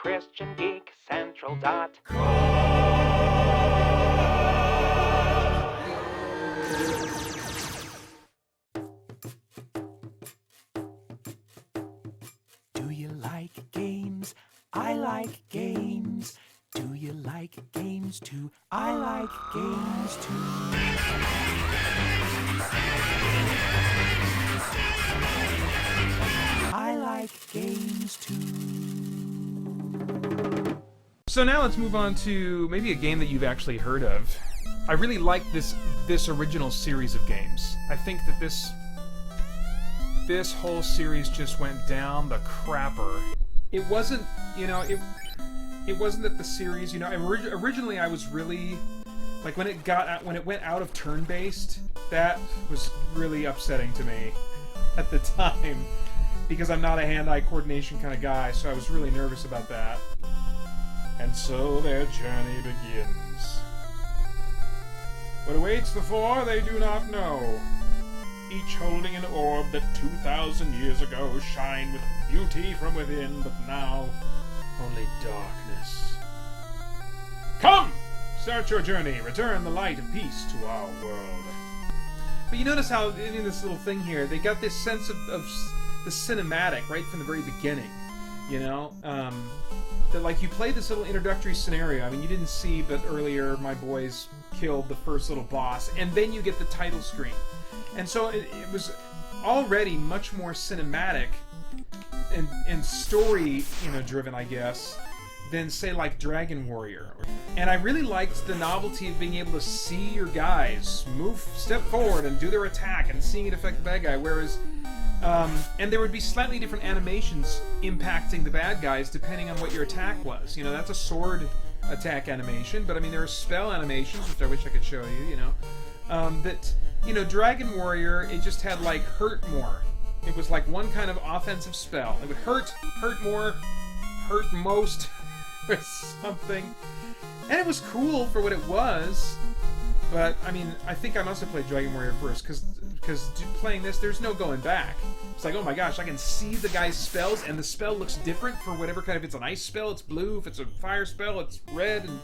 ChristianGeekCentral.com. Do you like games? I like games. Do you like games too? I like games too. I like games too. So now let's move on to maybe a game that you've actually heard of. I really like this original series of games. I think that this whole series just went down the crapper. It wasn't, it wasn't that the series, originally I was really like when it went out of turn-based, that was really upsetting to me at the time because I'm not a hand-eye coordination kind of guy, so I was really nervous about that. And so their journey begins. What awaits the four, they do not know. Each holding an orb that 2,000 years ago shined with beauty from within, but now only darkness. Come! Start your journey. Return the light and peace to our world. But you notice how, in this little thing here, they got this sense of the cinematic right from the very beginning. That like you play this little introductory scenario. I mean, you didn't see, but earlier my boys killed the first little boss, and then you get the title screen. And so it was already much more cinematic and story, driven, I guess, than say like Dragon Warrior. And I really liked the novelty of being able to see your guys step forward and do their attack and seeing it affect the bad guy. Whereas, and there would be slightly different animations impacting the bad guys depending on what your attack was. That's a sword attack animation, but I mean there are spell animations, which I wish I could show you. Dragon Warrior, it just had like hurt more. It was like one kind of offensive spell. It would hurt more, hurt most, or something. And it was cool for what it was, but I mean, I think I must have played Dragon Warrior first, because playing this, there's no going back. It's like, oh my gosh, I can see the guy's spells, and the spell looks different for whatever kind of, if it's an ice spell, it's blue, if it's a fire spell, it's red and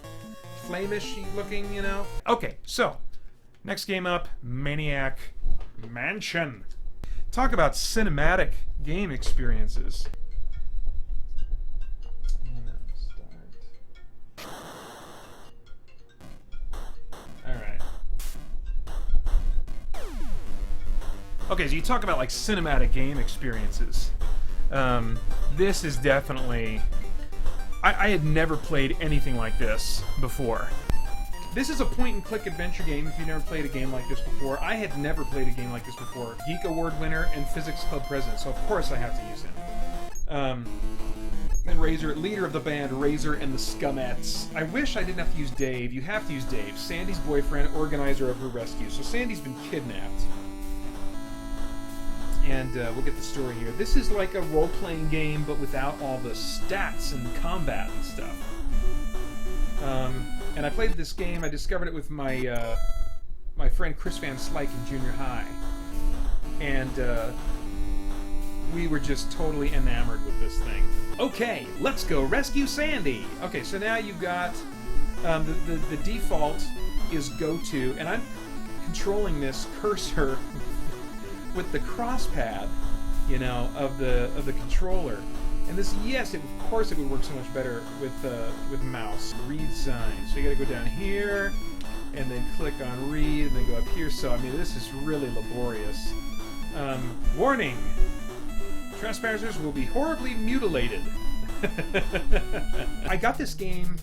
flamish looking, Okay, so, next game up, Maniac Mansion. Talk about cinematic game experiences. Alright. Okay, so you talk about like cinematic game experiences. This is definitely... I had never played anything like this before. This is a point-and-click adventure game if you've never played a game like this before. I had never played a game like this before. Geek Award winner and Physics Club president, so of course I have to use him. And Razor, leader of the band Razor and the Scumettes. I wish I didn't have to use Dave. You have to use Dave, Sandy's boyfriend, organizer of her rescue. So Sandy's been kidnapped. And we'll get the story here. This is like a role-playing game, but without all the stats and combat and stuff. And I played this game, I discovered it with my my friend Chris Van Slyke in junior high. And we were just totally enamored with this thing. Okay, let's go rescue Sandy! Okay, so now you've got, the default is go to, and I'm controlling this cursor with the cross pad, of the controller. And this, yes, of course it would work so much better with mouse. Read sign. So you gotta go down here, and then click on read, and then go up here. So, I mean, this is really laborious. Warning! Trespassers will be horribly mutilated. I got this game...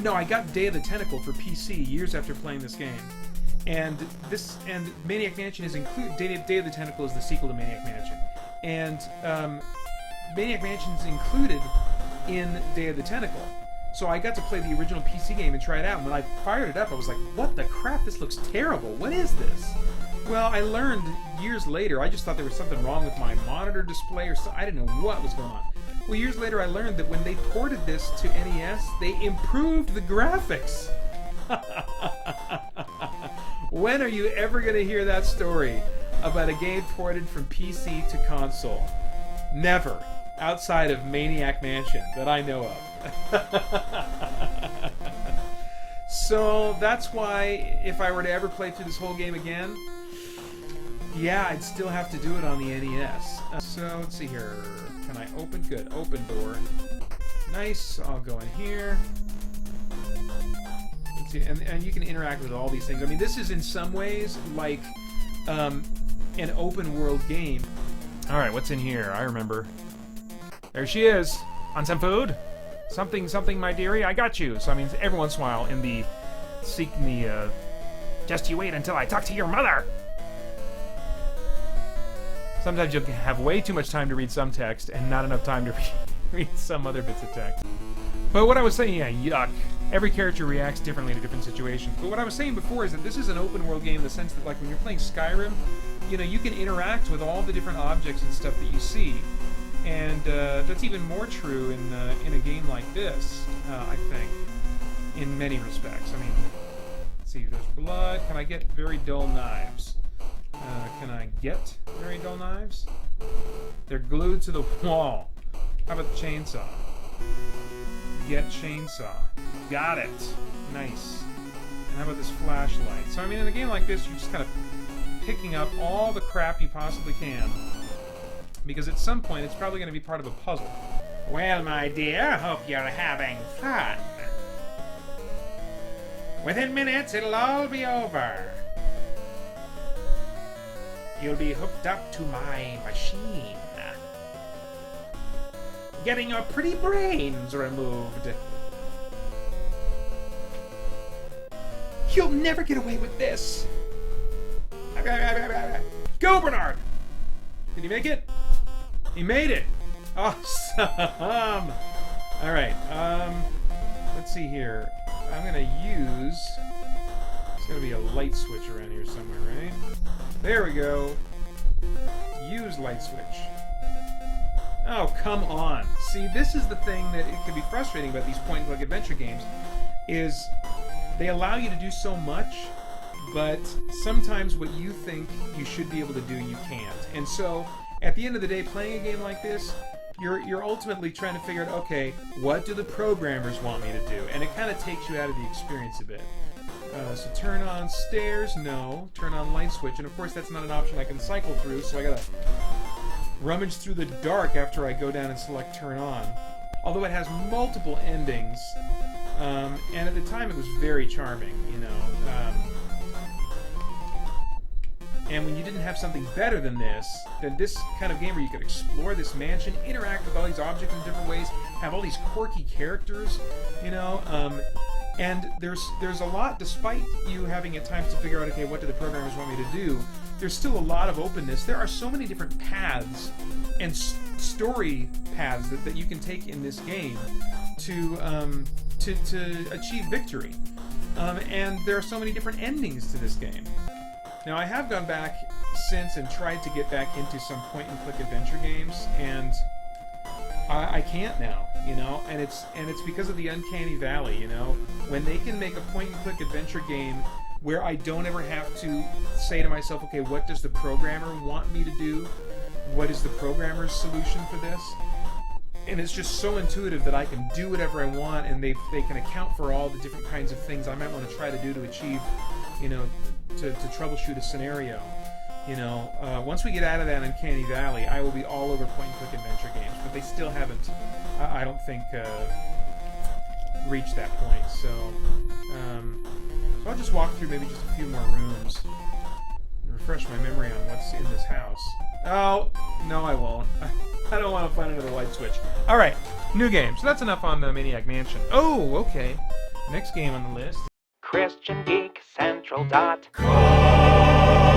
No, I got Day of the Tentacle for PC years after playing this game. And Maniac Mansion is included... Day of the Tentacle is the sequel to Maniac Mansion. And Maniac Mansion is included in Day of the Tentacle. So I got to play the original PC game and try it out. And when I fired it up, I was like, what the crap? This looks terrible. What is this? Well, I learned years later, I just thought there was something wrong with my monitor display or so. I didn't know what was going on. Well, years later I learned that when they ported this to NES, they improved the graphics. When are you ever going to hear that story about a game ported from PC to console? Never. outside of Maniac Mansion that I know of. So that's why if I were to ever play through this whole game again, yeah, I'd still have to do it on the NES. So let's see here. Can I open? Good. Open door. Nice. I'll go in here. Let's see. And you can interact with all these things. I mean, this is in some ways like an open world game. All right, what's in here? I remember. There she is. On some food? Something, my dearie. I got you. So I mean, every once in a while in the just you wait until I talk to your mother. Sometimes you'll have way too much time to read some text and not enough time to read some other bits of text. But what I was saying, yeah, yuck. Every character reacts differently to different situations. But what I was saying before is that this is an open world game in the sense that, like, when you're playing Skyrim, you know, you can interact with all the different objects and stuff that you see. And that's even more true in a game like this, I think, in many respects. I mean, let's see, there's blood. Can I get very dull knives? Can I get very dull knives? They're glued to the wall. How about the chainsaw? Get chainsaw. Got it. Nice. And how about this flashlight? So, I mean, in a game like this, you're just kind of picking up all the crap you possibly can, because at some point, it's probably going to be part of a puzzle. Well, my dear, hope you're having fun. Within minutes, it'll all be over. You'll be hooked up to my machine, getting your pretty brains removed. You'll never get away with this. Go, Bernard! Did he make it? He made it! Awesome! Alright, let's see here. I'm gonna use... There's gotta be a light switch around here somewhere, right? There we go. Use light switch. Oh, come on. See, this is the thing that it can be frustrating about these point-and-click adventure games, is they allow you to do so much, but sometimes what you think you should be able to do, you can't. And so, at the end of the day, playing a game like this, you're ultimately trying to figure out, okay, what do the programmers want me to do? And it kind of takes you out of the experience a bit. So turn on stairs, no. Turn on light switch, and of course that's not an option I can cycle through, so I gotta rummage through the dark after I go down and select turn on. Although it has multiple endings, and at the time it was very charming, you know. And when you didn't have something better than this kind of game where you could explore this mansion, interact with all these objects in different ways, have all these quirky characters, you know, and there's a lot, despite you having at times to figure out, okay, what do the programmers want me to do, there's still a lot of openness. There are so many different paths and story paths that you can take in this game to achieve victory. And there are so many different endings to this game. Now, I have gone back since and tried to get back into some point-and-click adventure games, and I can't now, you know, and it's because of the uncanny valley, you know, when they can make a point-and-click adventure game where I don't ever have to say to myself, okay, what does the programmer want me to do? What is the programmer's solution for this? And it's just so intuitive that I can do whatever I want, and they can account for all the different kinds of things I might want to try to do to achieve, you know, to troubleshoot a scenario. You know, once we get out of that uncanny valley, I will be all over point-and-click adventure games, but they still haven't, I don't think, reached that point. So I'll just walk through maybe just a few more rooms and refresh my memory on what's in this house. Oh, no I won't. I don't want to find another light switch. Alright, new game. So that's enough on the Maniac Mansion. Oh, okay. Next game on the list. ChristianGeekCentral.com